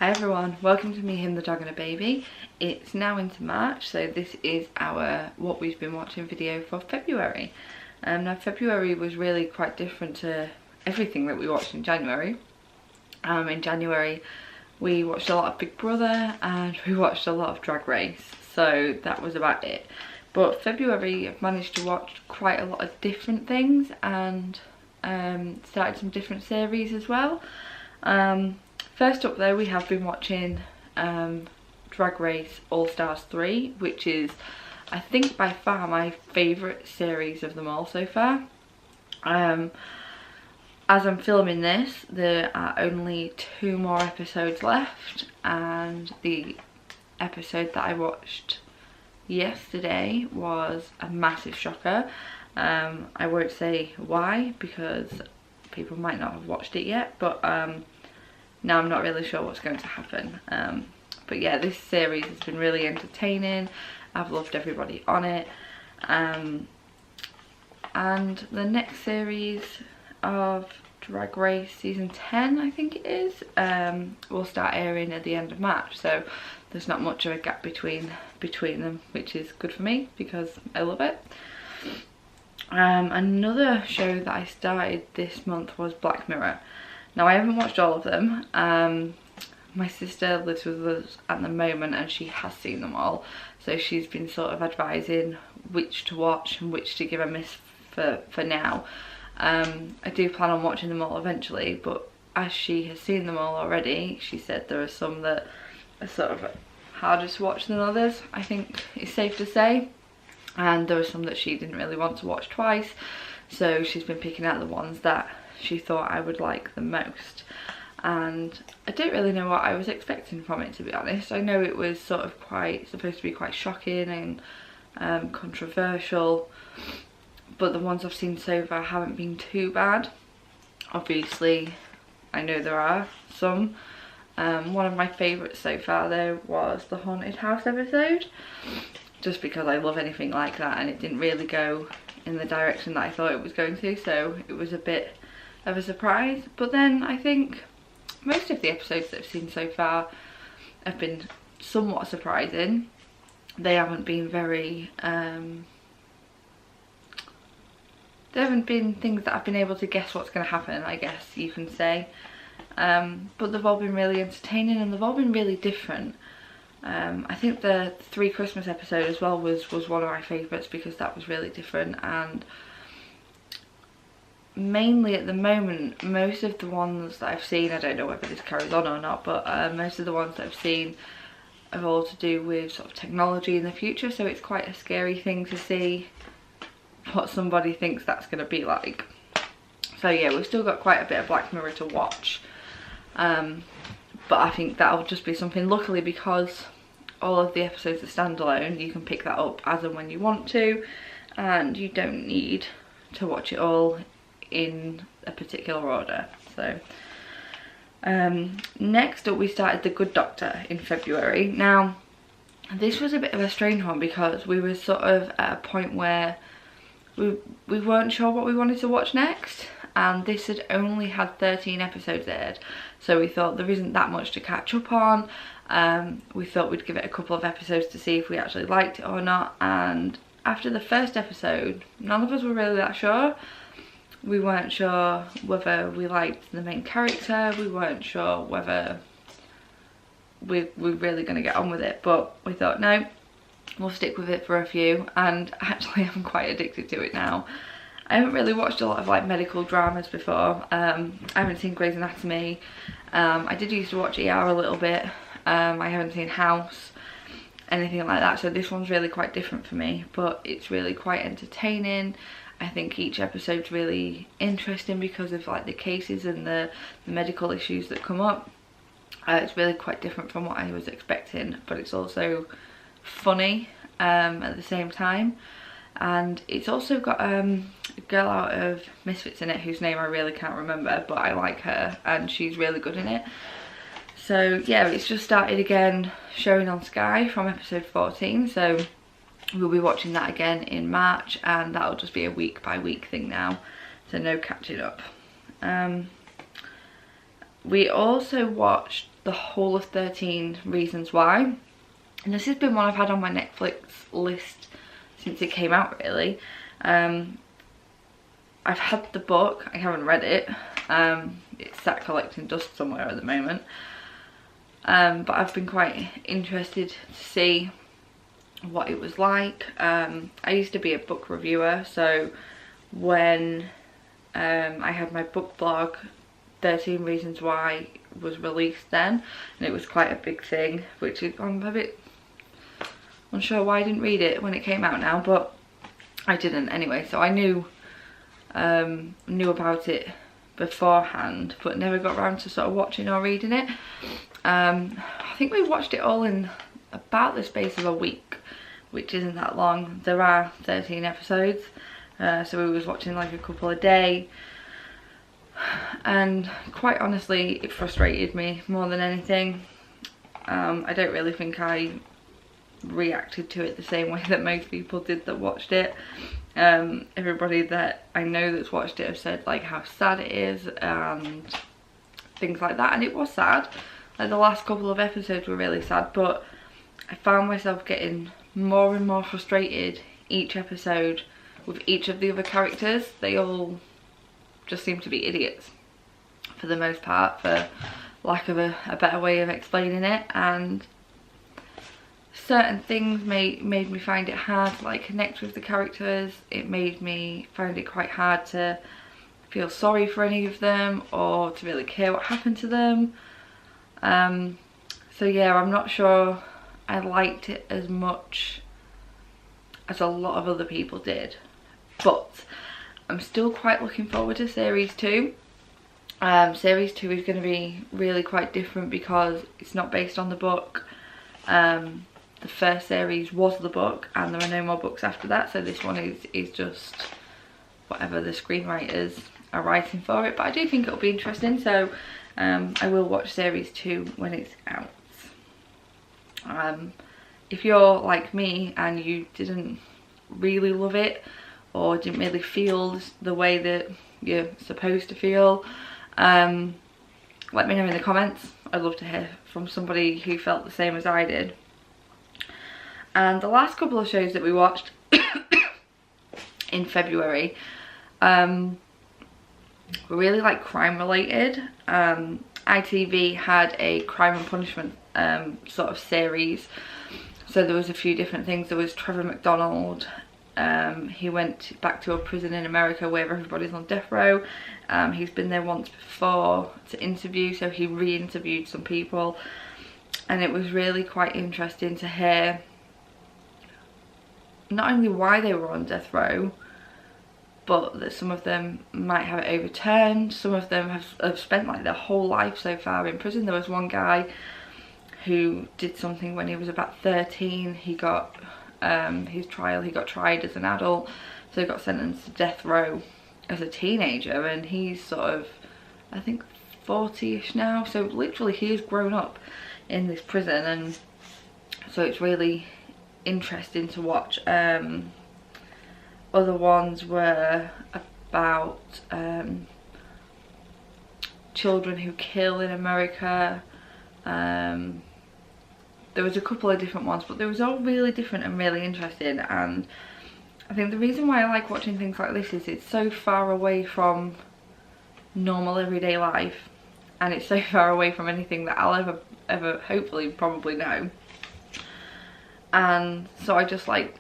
Hi everyone, welcome to Me, Him, the Dog and a Baby. It's now into March, so this is our what we've been watching video for February. Now February was really quite different to everything that we watched in January. In January we watched a lot of Big Brother and we watched a lot of Drag Race, so that was about it. But February I've managed to watch quite a lot of different things and started some different series as well. First up though, we have been watching Drag Race All Stars 3, which is I think by far my favourite series of them all so far. As I'm filming this, there are only 2 more episodes left, and the episode that I watched yesterday was a massive shocker. I won't say why because people might not have watched it yet, but now I'm not really sure what's going to happen. But yeah, this series has been really entertaining. I've loved everybody on it. And the next series of Drag Race season 10, I think it is, will start airing at the end of March. So there's not much of a gap between them, which is good for me because I love it. Another show that I started this month was Black Mirror. Now I haven't watched all of them. My sister lives with us at the moment and she has seen them all, so she's been sort of advising which to watch and which to give a miss for now. I do plan on watching them all eventually, but as she has seen them all already, she said there are some that are sort of harder to watch than others, I think it's safe to say. And there were some that she didn't really want to watch twice, so she's been picking out the ones that she thought I would like the most. And I don't really know what I was expecting from it, to be honest. I know it was sort of supposed to be quite shocking and controversial, but the ones I've seen so far haven't been too bad. Obviously I know there are some. One of my favourites so far though was the haunted house episode, just because I love anything like that, and it didn't really go in the direction that I thought it was going to, so it was a bit of a surprise. But then I think most of the episodes that I've seen so far have been somewhat surprising. They haven't been very there haven't been things that I've been able to guess what's going to happen, I guess you can say. But they've all been really entertaining and they've all been really different. I think the 3 Christmas episode as well was one of my favourites because that was really different. And mainly at the moment, most of the ones that I've seen, I don't know whether this carries on or not, but most of the ones that I've seen are all to do with sort of technology in the future, so it's quite a scary thing to see what somebody thinks that's going to be like. So yeah, we've still got quite a bit of Black Mirror to watch, but I think that'll just be something, luckily, because all of the episodes are standalone, you can pick that up as and when you want to, and you don't need to watch it all in a particular order. So next up we started The Good Doctor in February. Now this was a bit of a strange one because we were sort of at a point where we weren't sure what we wanted to watch next, and this had only had 13 episodes aired, so we thought there isn't that much to catch up on. We thought we'd give it a couple of episodes to see if we actually liked it or not, and after the first episode none of us were really that sure. We weren't sure whether we liked the main character, we weren't sure whether we're really going to get on with it, but we thought no, we'll stick with it for a few, and actually I'm quite addicted to it now. I haven't really watched a lot of like medical dramas before. I haven't seen Grey's Anatomy. I did used to watch ER a little bit. I haven't seen House, anything like that, so this one's really quite different for me, but it's really quite entertaining. I think each episode's really interesting because of like the cases and the medical issues that come up. It's really quite different from what I was expecting, but it's also funny at the same time. And it's also got a girl out of Misfits in it whose name I really can't remember, but I like her and she's really good in it. So yeah, it's just started again showing on Sky from episode 14, so we'll be watching that again in March, and that'll just be a week by week thing now, so no catching up. We also watched the whole of 13 Reasons Why. And this has been one I've had on my Netflix list since it came out, really. I've had the book, I haven't read it. It's sat collecting dust somewhere at the moment. But I've been quite interested to see what it was like. I used to be a book reviewer, so when I had my book blog, 13 Reasons Why was released then, and it was quite a big thing, which I'm a bit unsure why I didn't read it when it came out now, but I didn't anyway, so I knew about it beforehand, but never got around to sort of watching or reading it. I think we watched it all in about the space of a week, which isn't that long. There are 13 episodes, so we was watching like a couple a day, and quite honestly it frustrated me more than anything. I don't really think I reacted to it the same way that most people did that watched it. Everybody that I know that's watched it have said like how sad it is and things like that, and it was sad. Like the last couple of episodes were really sad, but I found myself getting more and more frustrated each episode with each of the other characters. They all just seem to be idiots for the most part, for lack of a better way of explaining it, and certain things made me find it hard to like connect with the characters. It made me find it quite hard to feel sorry for any of them or to really care what happened to them. So yeah, I'm not sure I liked it as much as a lot of other people did, but I'm still quite looking forward to series 2. Series 2 is going to be really quite different because it's not based on the book. The first series was the book, and there are no more books after that, so this one is just whatever the screenwriters are writing for it. But I do think it'll be interesting, so I will watch series 2 when it's out. If you're like me and you didn't really love it or didn't really feel the way that you're supposed to feel, let me know in the comments. I'd love to hear from somebody who felt the same as I did. And the last couple of shows that we watched in February were really like crime related. ITV had a Crime and Punishment sort of series, so there was a few different things. There was Trevor McDonald. He went back to a prison in America where everybody's on death row. He's been there once before to interview, so he re-interviewed some people, and it was really quite interesting to hear not only why they were on death row, but that some of them might have it overturned. Some of them have spent like their whole life so far in prison. There was one guy who did something when he was about 13. He got his trial, he got tried as an adult, so he got sentenced to death row as a teenager, and he's sort of, I think, 40ish now, so literally he has grown up in this prison, and so it's really interesting to watch. Other ones were about children who kill in America. There was a couple of different ones, but they was all really different and really interesting. And I think the reason why I like watching things like this is it's so far away from normal everyday life, and it's so far away from anything that I'll ever hopefully probably know. And so I just like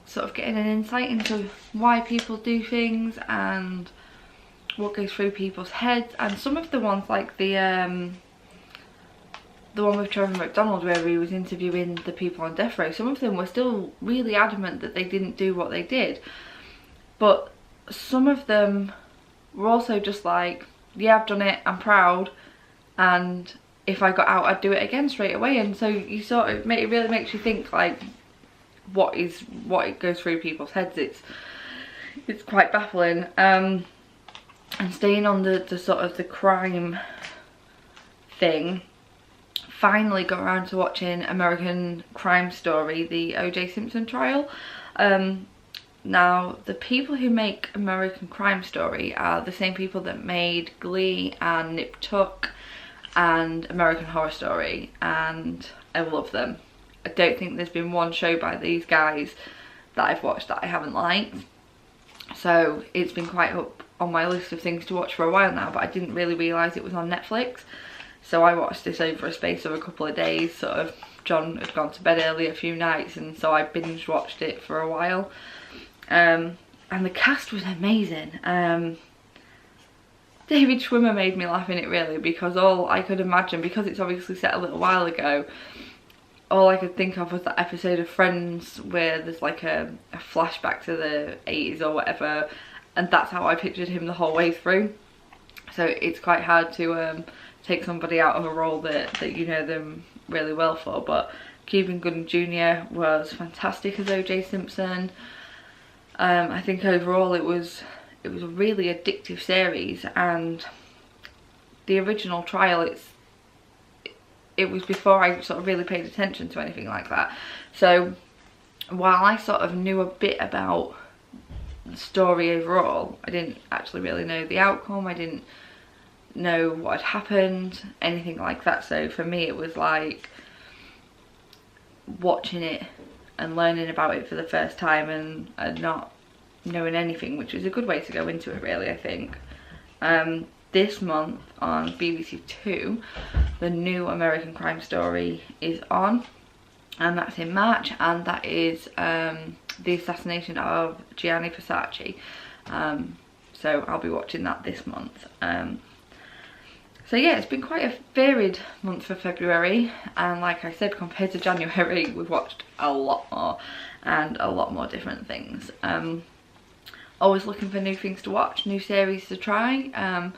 sort of getting an insight into why people do things and what goes through people's heads. And some of the ones, like the one with Trevor McDonald where he was interviewing the people on death row, some of them were still really adamant that they didn't do what they did, but some of them were also just like, yeah, I've done it, I'm proud, and if I got out I'd do it again straight away. And so you sort of, it really makes you think like what it goes through people's heads. It's quite baffling. And staying on the sort of the crime thing, finally got around to watching American Crime Story, the O.J. Simpson trial. Now, the people who make American Crime Story are the same people that made Glee and Nip Tuck and American Horror Story, and I love them. I don't think there's been one show by these guys that I've watched that I haven't liked. So it's been quite up on my list of things to watch for a while now, but I didn't really realise it was on Netflix. So I watched this over a space of a couple of days. Sort of, John had gone to bed early a few nights, and so I binge watched it for a while. And the cast was amazing. David Schwimmer made me laugh in it, really, because all I could imagine, because it's obviously set a little while ago, all I could think of was that episode of Friends where there's like a flashback to the 80s or whatever, and that's how I pictured him the whole way through. So it's quite hard to take somebody out of a role that you know them really well for. But Cuba Gooding Jr. was fantastic as O.J. Simpson. I think overall it was a really addictive series, and the original trial, it was before I sort of really paid attention to anything like that. So while I sort of knew a bit about the story overall, I didn't actually really know the outcome. I didn't know what had happened, anything like that. So for me it was like watching it and learning about it for the first time, and not knowing anything, which is a good way to go into it, really, I think. This month on BBC Two, the new American Crime Story is on, and that's in March, and that is the assassination of Gianni Versace. So I'll be watching that this month. So yeah, it's been quite a varied month for February, and like I said, compared to January, we've watched a lot more, and a lot more different things. Always looking for new things to watch, new series to try.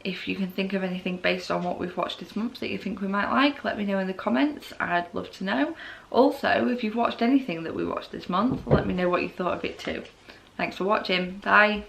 If you can think of anything based on what we've watched this month that you think we might like, let me know in the comments. I'd love to know. Also, if you've watched anything that we watched this month, let me know what you thought of it too. Thanks for watching. Bye.